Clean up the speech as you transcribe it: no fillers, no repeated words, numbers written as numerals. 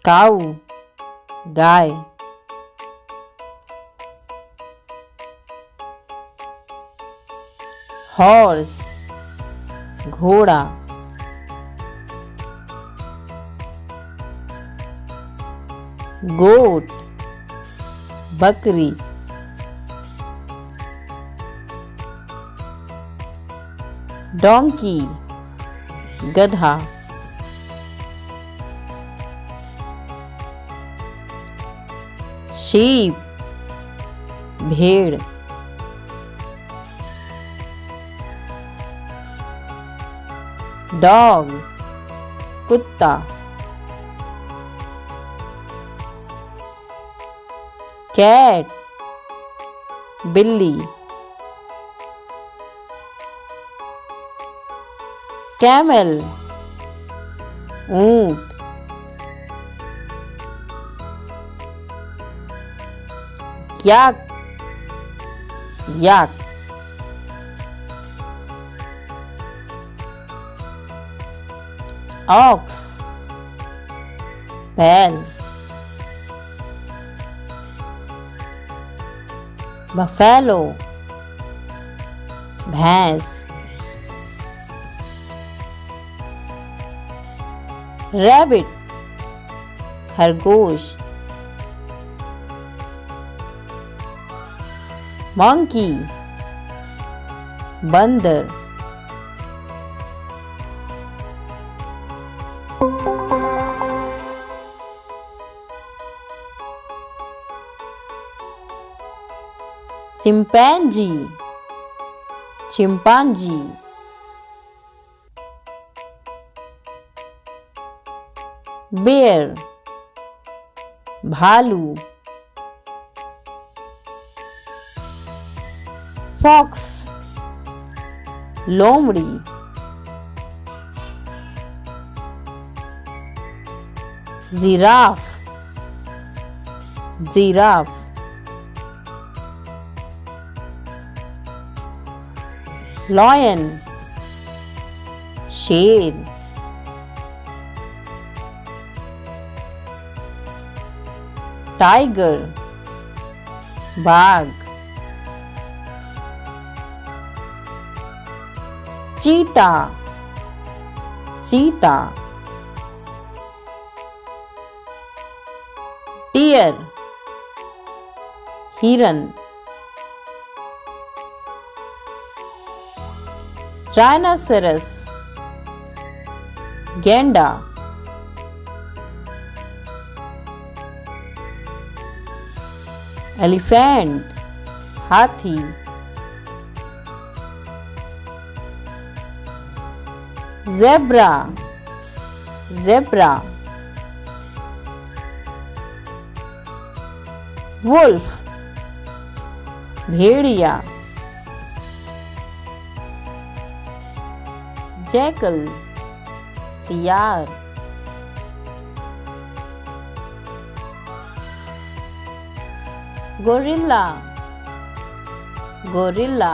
काऊ गाय, horse घोड़ा, गोट बकरी, donkey गधा, शीप भेड़, डॉग कुत्ता, कैट बिल्ली, कैमल ऊंट, याक याक, ऑक्स बैल, बफेलो भैंस, रैबिट खरगोश, मंकी बंदर, चिंपैंजी चिंपांजी, बेयर भालू, फॉक्स लोमड़ी, जिराफ जिराफ, लॉयन शेर, टाइगर बाघ, चीता चीता, डियर हिरन, राइनोसेरस गैंडा, एलिफेंट हाथी, ज़ेब्रा ज़ेब्रा, वुल्फ भेड़िया, जैकल सियार, गोरिल्ला गोरिल्ला,